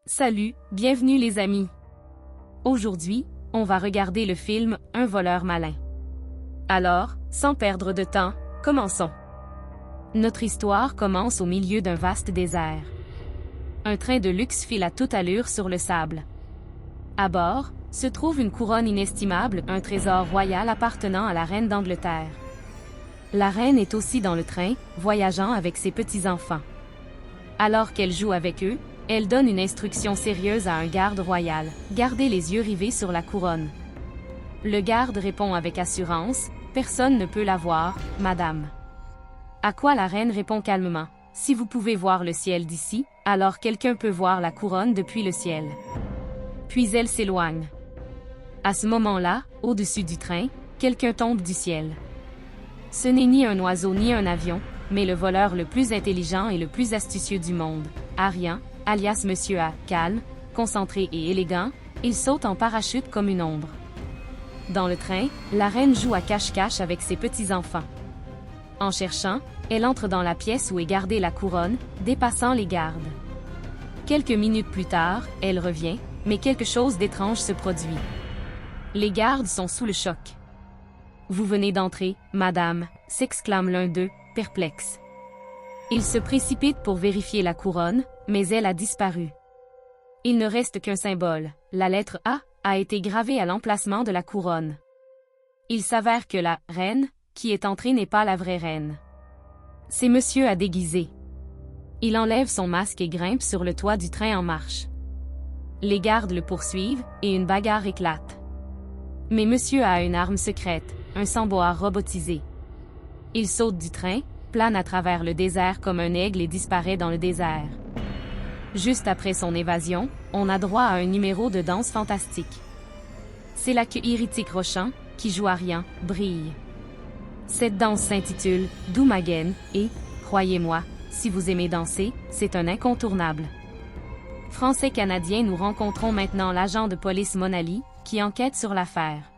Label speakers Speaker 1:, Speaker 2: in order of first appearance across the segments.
Speaker 1: Salut, bienvenue les amis. Aujourd'hui, on va regarder le film Un voleur malin. Alors, sans perdre de temps, commençons. Notre histoire commence au milieu d'un vaste désert. Un train de luxe file à toute allure sur le sable. À bord, se trouve une couronne inestimable, un trésor royal appartenant à la reine d'Angleterre. La reine est aussi dans le train, voyageant avec ses petits-enfants. Alors qu'elle joue avec eux, elle donne une instruction sérieuse à un garde royal, gardez les yeux rivés sur la couronne. Le garde répond avec assurance, personne ne peut la voir, madame. À quoi la reine répond calmement, si vous pouvez voir le ciel d'ici, alors quelqu'un peut voir la couronne depuis le ciel. Puis elle s'éloigne. À ce moment-là, au-dessus du train, quelqu'un tombe du ciel. Ce n'est ni un oiseau ni un avion, mais le voleur le plus intelligent et le plus astucieux du monde, Arian, alias Monsieur A, calme, concentré et élégant, il saute en parachute comme une ombre. Dans le train, la reine joue à cache-cache avec ses petits-enfants. En cherchant, elle entre dans la pièce où est gardée la couronne, dépassant les gardes. Quelques minutes plus tard, elle revient, mais quelque chose d'étrange se produit. Les gardes sont sous le choc. « Vous venez d'entrer, madame », s'exclame l'un d'eux, perplexe. Ils se précipitent pour vérifier la couronne, mais elle a disparu. Il ne reste qu'un symbole, la lettre A, a été gravée à l'emplacement de la couronne. Il s'avère que la « reine » qui est entrée n'est pas la vraie reine. C'est Monsieur A déguisé. Il enlève son masque et grimpe sur le toit du train en marche. Les gardes le poursuivent, et une bagarre éclate. Mais Monsieur A une arme secrète, un samboar robotisé. Il saute du train, plane à travers le désert comme un aigle et disparaît dans le désert. Juste après son évasion, on a droit à un numéro de danse fantastique. C'est là que Iritik Roshan, qui joue Arian, brille. Cette danse s'intitule « Doumagen » et, croyez-moi, si vous aimez danser, c'est un incontournable. Français-Canadien, nous rencontrons maintenant l'agent de police Monali, qui enquête sur l'affaire.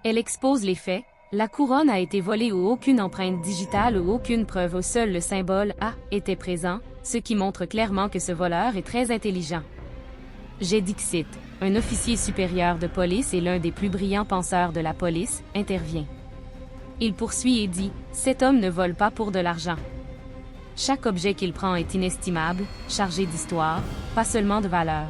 Speaker 1: Elle expose les faits. La couronne a été volée où aucune empreinte digitale ou aucune preuve, seul le symbole A était présent, ce qui montre clairement que ce voleur est très intelligent. J'ai Dixit, un officier supérieur de police et l'un des plus brillants penseurs de la police, intervient. Il poursuit et dit « Cet homme ne vole pas pour de l'argent. Chaque objet qu'il prend est inestimable, chargé d'histoire, pas seulement de valeur. »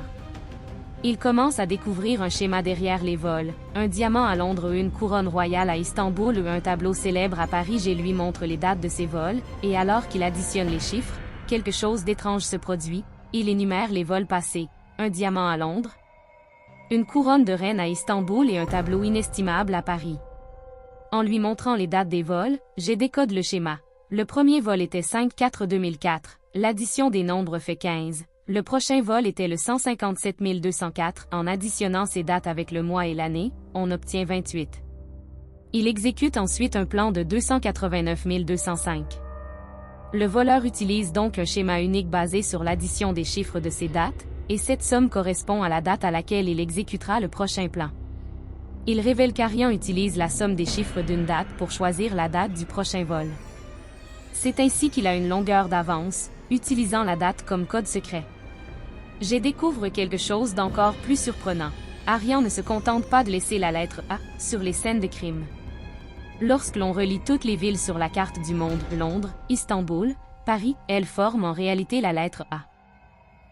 Speaker 1: Il commence à découvrir un schéma derrière les vols, un diamant à Londres, une couronne royale à Istanbul ou un tableau célèbre à Paris. Je lui montre les dates de ses vols, et alors qu'il additionne les chiffres, quelque chose d'étrange se produit, il énumère les vols passés, un diamant à Londres, une couronne de reine à Istanbul et un tableau inestimable à Paris. En lui montrant les dates des vols, je décode le schéma. Le premier vol était 5-4-2004, l'addition des nombres fait 15. Le prochain vol était le 157 204. En additionnant ces dates avec le mois et l'année, on obtient 28. Il exécute ensuite un plan de 289 205. Le voleur utilise donc un schéma unique basé sur l'addition des chiffres de ces dates, et cette somme correspond à la date à laquelle il exécutera le prochain plan. Il révèle qu'Arian utilise la somme des chiffres d'une date pour choisir la date du prochain vol. C'est ainsi qu'il a une longueur d'avance, utilisant la date comme code secret. Je découvre quelque chose d'encore plus surprenant. Arian ne se contente pas de laisser la lettre A sur les scènes de crime. Lorsque l'on relie toutes les villes sur la carte du monde, Londres, Istanbul, Paris, elles forment en réalité la lettre A.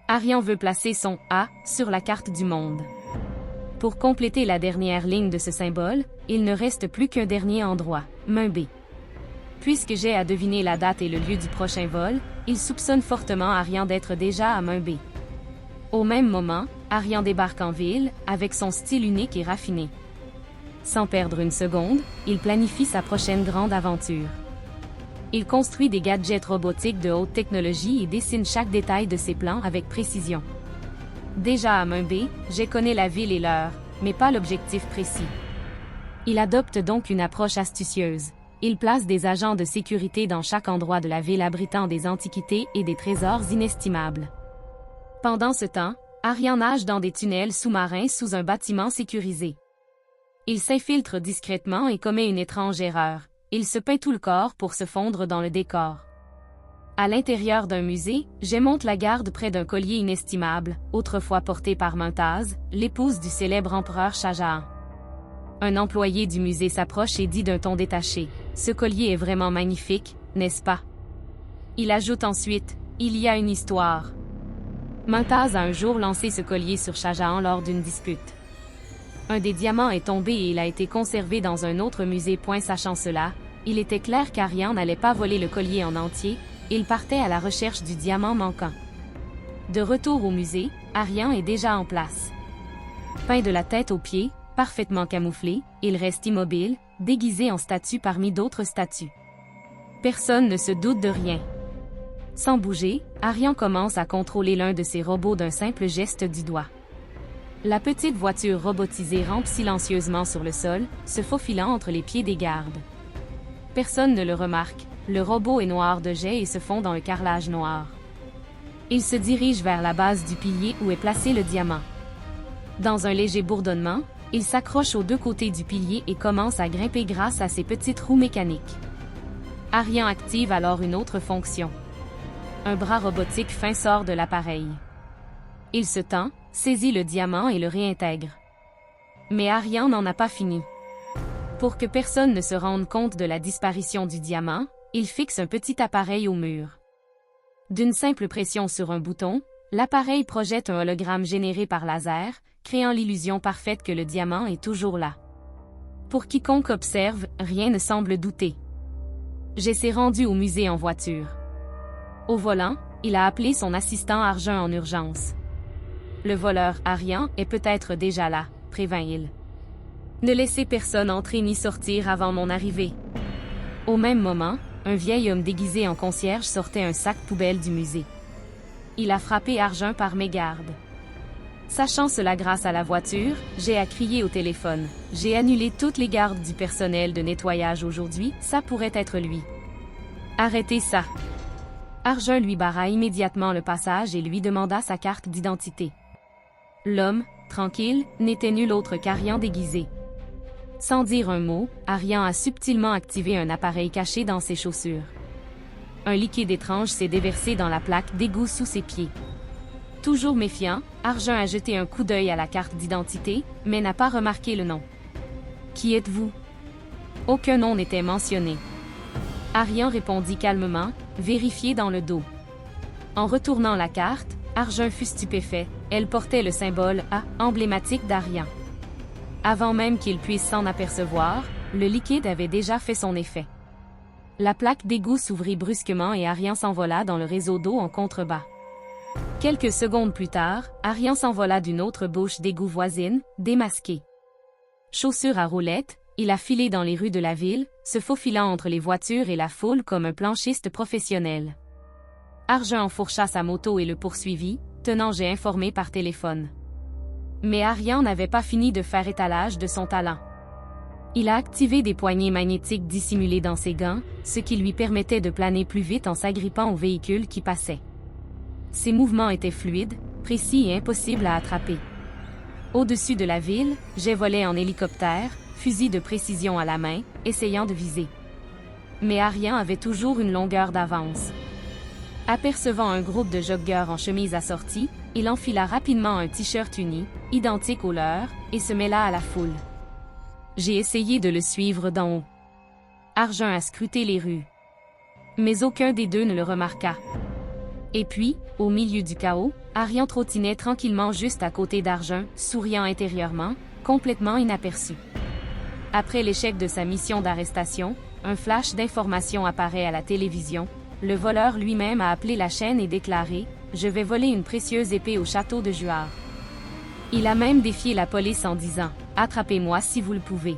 Speaker 1: Arian veut placer son A sur la carte du monde. Pour compléter la dernière ligne de ce symbole, il ne reste plus qu'un dernier endroit, main B. Puisque j'ai à deviner la date et le lieu du prochain vol, il soupçonne fortement Arian d'être déjà à main B. Au même moment, Arian débarque en ville, avec son style unique et raffiné. Sans perdre une seconde, il planifie sa prochaine grande aventure. Il construit des gadgets robotiques de haute technologie et dessine chaque détail de ses plans avec précision. Déjà à main B, je connais la ville et l'heure, mais pas l'objectif précis. Il adopte donc une approche astucieuse. Il place des agents de sécurité dans chaque endroit de la ville abritant des antiquités et des trésors inestimables. Pendant ce temps, Arian nage dans des tunnels sous-marins sous un bâtiment sécurisé. Il s'infiltre discrètement et commet une étrange erreur. Il se peint tout le corps pour se fondre dans le décor. À l'intérieur d'un musée, Jay monte la garde près d'un collier inestimable, autrefois porté par Mumtaz, l'épouse du célèbre empereur Shah Jahan. Un employé du musée s'approche et dit d'un ton détaché, « Ce collier est vraiment magnifique, n'est-ce pas ?» Il ajoute ensuite, « Il y a une histoire. » Mumtaz a un jour lancé ce collier sur Shah Jahan lors d'une dispute. Un des diamants est tombé et il a été conservé dans un autre musée. Sachant cela, il était clair qu'Aryan n'allait pas voler le collier en entier, il partait à la recherche du diamant manquant. De retour au musée, Aryan est déjà en place. Peint de la tête aux pieds, parfaitement camouflé, il reste immobile, déguisé en statue parmi d'autres statues. Personne ne se doute de rien. Sans bouger, Aryan commence à contrôler l'un de ses robots d'un simple geste du doigt. La petite voiture robotisée rampe silencieusement sur le sol, se faufilant entre les pieds des gardes. Personne ne le remarque, le robot est noir de jet et se fond dans un carrelage noir. Il se dirige vers la base du pilier où est placé le diamant. Dans un léger bourdonnement, il s'accroche aux deux côtés du pilier et commence à grimper grâce à ses petites roues mécaniques. Aryan active alors une autre fonction. Un bras robotique fin sort de l'appareil. Il se tend, saisit le diamant et le réintègre. Mais Aryan n'en a pas fini. Pour que personne ne se rende compte de la disparition du diamant, il fixe un petit appareil au mur. D'une simple pression sur un bouton, l'appareil projette un hologramme généré par laser, créant l'illusion parfaite que le diamant est toujours là. Pour quiconque observe, rien ne semble douter. Jay s'est rendu au musée en voiture. Au volant, il a appelé son assistant Arjun en urgence. Le voleur, Aryan, est peut-être déjà là, prévint-il. Ne laissez personne entrer ni sortir avant mon arrivée. Au même moment, un vieil homme déguisé en concierge sortait un sac poubelle du musée. Il a frappé Arjun par mégarde. Sachant cela grâce à la voiture, Jay a crié au téléphone. « J'ai annulé toutes les gardes du personnel de nettoyage aujourd'hui, ça pourrait être lui. Arrêtez ça. » Arjun lui barra immédiatement le passage et lui demanda sa carte d'identité. L'homme, tranquille, n'était nul autre qu'Aryan déguisé. Sans dire un mot, Aryan a subtilement activé un appareil caché dans ses chaussures. Un liquide étrange s'est déversé dans la plaque d'égout sous ses pieds. Toujours méfiant, Arjun a jeté un coup d'œil à la carte d'identité, mais n'a pas remarqué le nom. « Qui êtes-vous » Aucun nom n'était mentionné. Aryan répondit calmement, vérifié dans le dos. En retournant la carte, Arjun fut stupéfait, elle portait le symbole A, emblématique d'Aryan. Avant même qu'il puisse s'en apercevoir, le liquide avait déjà fait son effet. La plaque d'égout s'ouvrit brusquement et Aryan s'envola dans le réseau d'eau en contrebas. Quelques secondes plus tard, Aryan s'envola d'une autre bouche d'égout voisine, démasqué. Chaussures à roulettes, il a filé dans les rues de la ville, se faufilant entre les voitures et la foule comme un planchiste professionnel. Arjun enfourcha sa moto et le poursuivit, tenant Jay informé par téléphone. Mais Aryan n'avait pas fini de faire étalage de son talent. Il a activé des poignées magnétiques dissimulées dans ses gants, ce qui lui permettait de planer plus vite en s'agrippant aux véhicules qui passaient. Ses mouvements étaient fluides, précis et impossibles à attraper. Au-dessus de la ville, Jay volait en hélicoptère, fusil de précision à la main, essayant de viser. Mais Aryan avait toujours une longueur d'avance. Apercevant un groupe de joggeurs en chemise assortie, il enfila rapidement un t-shirt uni, identique au leur, et se mêla à la foule. J'ai essayé de le suivre d'en haut. Arjun a scruté les rues. Mais aucun des deux ne le remarqua. Et puis, au milieu du chaos, Aryan trottinait tranquillement juste à côté d'Arjun, souriant intérieurement, complètement inaperçu. Après l'échec de sa mission d'arrestation, un flash d'information apparaît à la télévision. Le voleur lui-même a appelé la chaîne et déclaré « Je vais voler une précieuse épée au château de Juar ». Il a même défié la police en disant « Attrapez-moi si vous le pouvez ».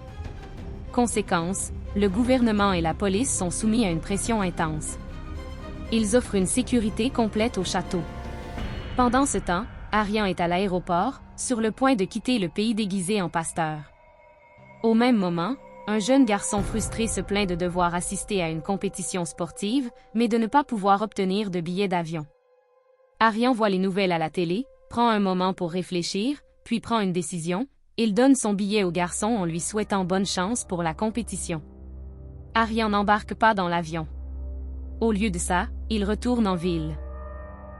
Speaker 1: Conséquence, le gouvernement et la police sont soumis à une pression intense. Ils offrent une sécurité complète au château. Pendant ce temps, Aryan est à l'aéroport, sur le point de quitter le pays déguisé en pasteur. Au même moment, un jeune garçon frustré se plaint de devoir assister à une compétition sportive, mais de ne pas pouvoir obtenir de billet d'avion. Aryan voit les nouvelles à la télé, prend un moment pour réfléchir, puis prend une décision. Il donne son billet au garçon en lui souhaitant bonne chance pour la compétition. Aryan n'embarque pas dans l'avion. Au lieu de ça, il retourne en ville.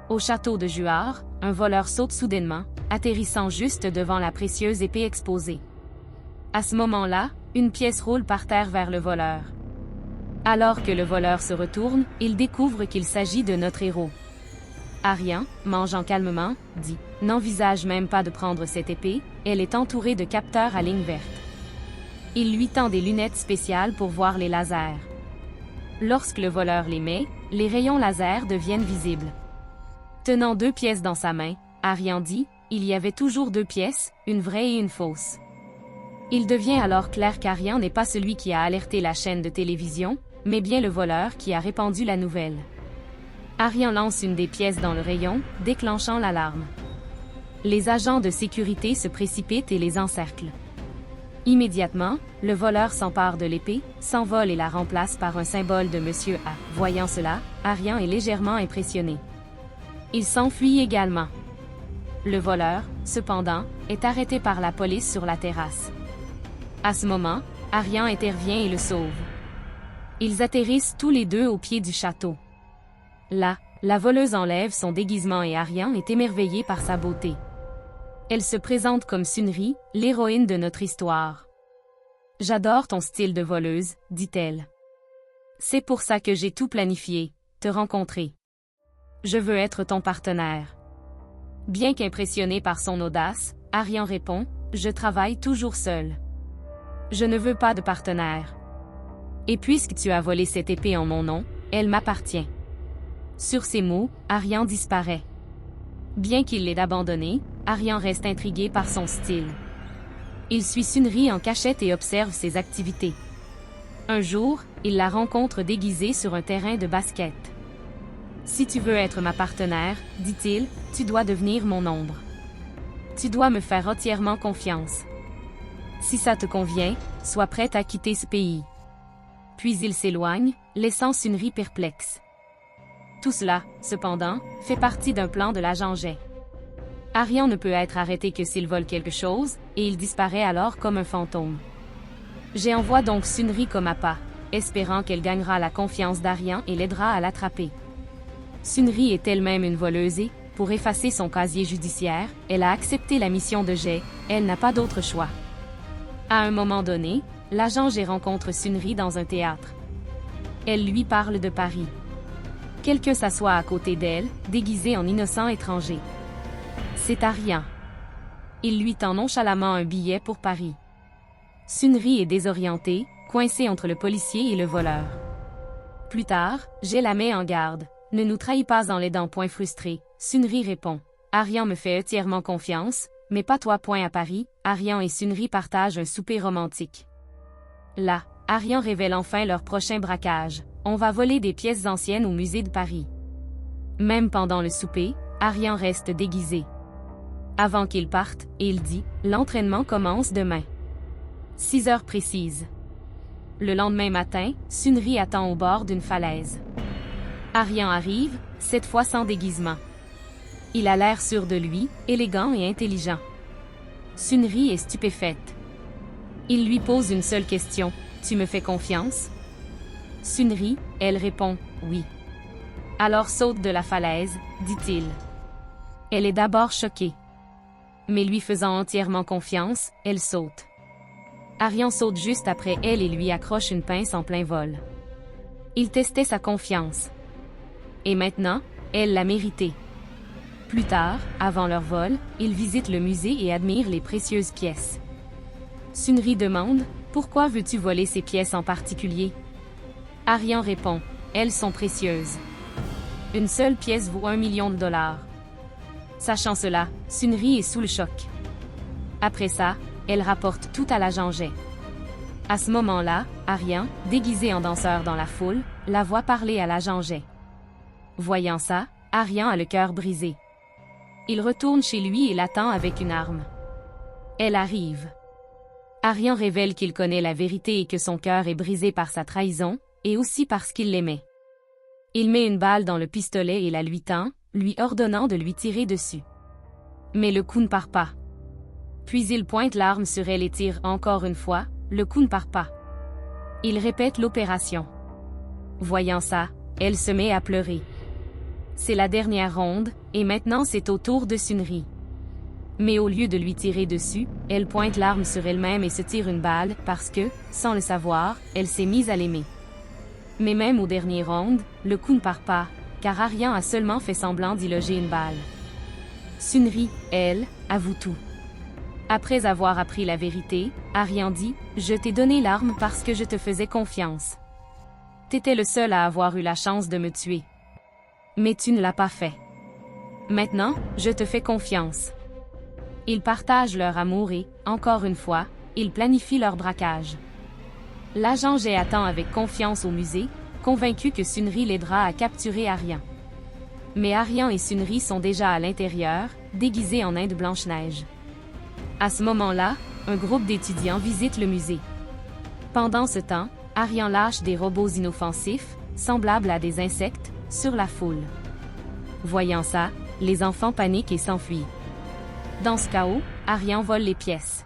Speaker 1: Au château de Juard, un voleur saute soudainement, atterrissant juste devant la précieuse épée exposée. À ce moment-là, une pièce roule par terre vers le voleur. Alors que le voleur se retourne, il découvre qu'il s'agit de notre héros. Aryan, mangeant calmement, dit « N'envisage même pas de prendre cette épée, elle est entourée de capteurs à ligne verte. » Il lui tend des lunettes spéciales pour voir les lasers. Lorsque le voleur les met, les rayons laser deviennent visibles. Tenant 2 pièces dans sa main, Aryan dit « Il y avait toujours 2 pièces, une vraie et une fausse. » Il devient alors clair qu'Aryan n'est pas celui qui a alerté la chaîne de télévision, mais bien le voleur qui a répandu la nouvelle. Aryan lance une des pièces dans le rayon, déclenchant l'alarme. Les agents de sécurité se précipitent et les encerclent. Immédiatement, le voleur s'empare de l'épée, s'envole et la remplace par un symbole de Monsieur A. Voyant cela, Aryan est légèrement impressionné. Il s'enfuit également. Le voleur, cependant, est arrêté par la police sur la terrasse. À ce moment, Aryan intervient et le sauve. Ils atterrissent tous les deux au pied du château. Là, la voleuse enlève son déguisement et Aryan est émerveillé par sa beauté. Elle se présente comme Sunri, l'héroïne de notre histoire. « J'adore ton style de voleuse, dit-elle. C'est pour ça que j'ai tout planifié, te rencontrer. Je veux être ton partenaire. » Bien qu'impressionné par son audace, Aryan répond « Je travaille toujours seul. Je ne veux pas de partenaire. Et puisque tu as volé cette épée en mon nom, elle m'appartient. » Sur ces mots, Aryan disparaît. Bien qu'il l'ait abandonné, Aryan reste intrigué par son style. Il suit Sunri en cachette et observe ses activités. Un jour, il la rencontre déguisée sur un terrain de basket. « Si tu veux être ma partenaire, dit-il, tu dois devenir mon ombre. Tu dois me faire entièrement confiance. Si ça te convient, sois prête à quitter ce pays. » Puis il s'éloigne, laissant Sunri perplexe. Tout cela, cependant, fait partie d'un plan de l'agent Jay. Aryan ne peut être arrêté que s'il vole quelque chose, et il disparaît alors comme un fantôme. Jay envoie donc Sunri comme appât, espérant qu'elle gagnera la confiance d'Aryan et l'aidera à l'attraper. Sunri est elle-même une voleuse et, pour effacer son casier judiciaire, elle a accepté la mission de Jay, elle n'a pas d'autre choix. À un moment donné, l'agent Jay rencontre Sunri dans un théâtre. Elle lui parle de Paris. Quelqu'un s'assoit à côté d'elle, déguisé en innocent étranger. C'est Aryan. Il lui tend nonchalamment un billet pour Paris. Sunri est désorientée, coincée entre le policier et le voleur. Plus tard, Jay la met en garde. « Ne nous trahis pas en l'aidant. » Frustré, Sunri répond. « Aryan me fait entièrement confiance, mais pas toi. » À Paris, Aryan et Sunri partagent un souper romantique. Là, Aryan révèle enfin leur prochain braquage. On va voler des pièces anciennes au musée de Paris. Même pendant le souper, Aryan reste déguisé. Avant qu'il parte, il dit « L'entraînement commence demain. 6 heures précises. » Le lendemain matin, Sunri attend au bord d'une falaise. Aryan arrive, cette fois sans déguisement. Il a l'air sûr de lui, élégant et intelligent. Sunri est stupéfaite. Il lui pose une seule question « Tu me fais confiance ?» Sunri, elle répond « Oui. » « Alors saute de la falaise, dit-il. Elle est d'abord choquée. Mais lui faisant entièrement confiance, elle saute. Aryan saute juste après elle et lui accroche une pince en plein vol. Il testait sa confiance. Et maintenant, elle l'a mérité. Plus tard, avant leur vol, ils visitent le musée et admirent les précieuses pièces. Sunri demande « Pourquoi veux-tu voler ces pièces en particulier ?» Aryan répond « Elles sont précieuses. Une seule pièce vaut $1 million. » Sachant cela, Sunri est sous le choc. Après ça, elle rapporte tout à l'agent Jay. À ce moment-là, Aryan, déguisé en danseur dans la foule, la voit parler à l'agent Jay. Voyant ça, Aryan a le cœur brisé. Il retourne chez lui et l'attend avec une arme. Elle arrive. Aryan révèle qu'il connaît la vérité et que son cœur est brisé par sa trahison, et aussi parce qu'il l'aimait. Il met une balle dans le pistolet et la lui tend, lui ordonnant de lui tirer dessus. Mais le coup ne part pas. Puis il pointe l'arme sur elle et tire encore une fois, le coup ne part pas. Il répète l'opération. Voyant ça, elle se met à pleurer. C'est la dernière ronde, et maintenant c'est au tour de Sunri. Mais au lieu de lui tirer dessus, elle pointe l'arme sur elle-même et se tire une balle, parce que, sans le savoir, elle s'est mise à l'aimer. Mais même au dernier round, le coup ne part pas, car Aryan a seulement fait semblant d'y loger une balle. Sunri, elle, avoue tout. Après avoir appris la vérité, Aryan dit « Je t'ai donné l'arme parce que je te faisais confiance. T'étais le seul à avoir eu la chance de me tuer. Mais tu ne l'as pas fait. Maintenant, je te fais confiance. » Ils partagent leur amour et, encore une fois, ils planifient leur braquage. L'agent Jay attend avec confiance au musée, convaincu que Sunri l'aidera à capturer Aryan. Mais Aryan et Sunri sont déjà à l'intérieur, déguisés en Inde Blanche-Neige. À ce moment-là, un groupe d'étudiants visite le musée. Pendant ce temps, Aryan lâche des robots inoffensifs, semblables à des insectes, sur la foule. Voyant ça, les enfants paniquent et s'enfuient. Dans ce chaos, Aryan vole les pièces.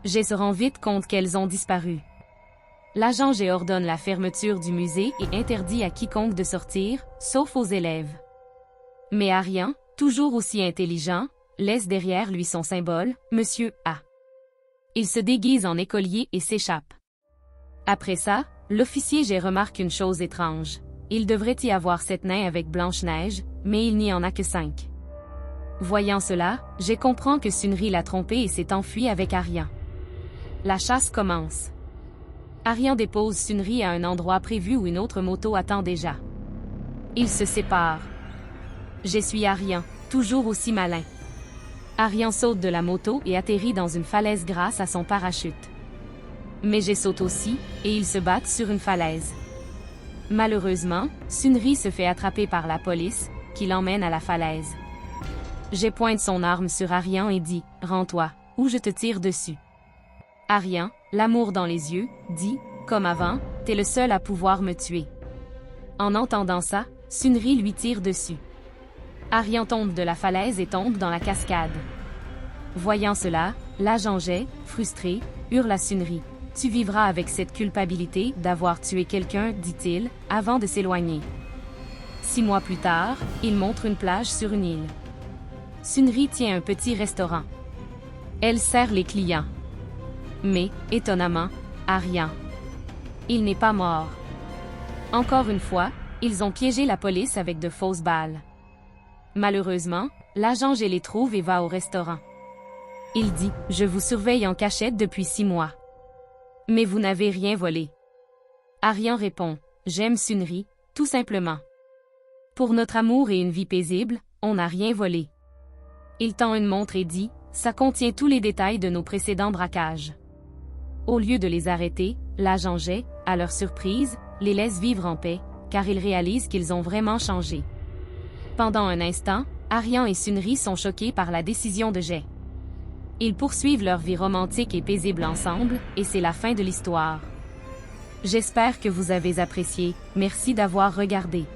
Speaker 1: Jay se rend vite compte qu'elles ont disparu. L'agent Jay ordonne la fermeture du musée et interdit à quiconque de sortir, sauf aux élèves. Mais Aryan, toujours aussi intelligent, laisse derrière lui son symbole, Monsieur A. Il se déguise en écolier et s'échappe. Après ça, l'officier Jay remarque une chose étrange. Il devrait y avoir 7 nains avec Blanche-Neige, mais il n'y en a que 5. Voyant cela, Jay comprend que Sunri l'a trompé et s'est enfui avec Aryan. La chasse commence. Aryan dépose Sunri à un endroit prévu où une autre moto attend déjà. Ils se séparent. Je suis Aryan, toujours aussi malin. Aryan saute de la moto et atterrit dans une falaise grâce à son parachute. Mais Jay saute aussi, et ils se battent sur une falaise. Malheureusement, Sunri se fait attraper par la police, qui l'emmène à la falaise. Jay pointe son arme sur Aryan et dit « Rends-toi, ou je te tire dessus. » Aryan, l'amour dans les yeux, dit « Comme avant, t'es le seul à pouvoir me tuer. » En entendant ça, Sunri lui tire dessus. Aryan tombe de la falaise et tombe dans la cascade. Voyant cela, l'agent Jay, frustré, hurle à Sunri. « Tu vivras avec cette culpabilité d'avoir tué quelqu'un, dit-il, avant de s'éloigner. » 6 mois plus tard, il montre une plage sur une île. Sunri tient un petit restaurant. Elle sert les clients. Mais, étonnamment, Aryan. Il n'est pas mort. Encore une fois, ils ont piégé la police avec de fausses balles. Malheureusement, l'agent Jay les trouve et va au restaurant. Il dit « Je vous surveille en cachette depuis 6 mois. Mais vous n'avez rien volé. » Aryan répond « J'aime Sunri, tout simplement. Pour notre amour et une vie paisible, on n'a rien volé. » Il tend une montre et dit « Ça contient tous les détails de nos précédents braquages. » Au lieu de les arrêter, l'agent Jay, à leur surprise, les laisse vivre en paix, car ils réalisent qu'ils ont vraiment changé. Pendant un instant, Aryan et Sunri sont choqués par la décision de Jay. Ils poursuivent leur vie romantique et paisible ensemble, et c'est la fin de l'histoire. J'espère que vous avez apprécié, merci d'avoir regardé.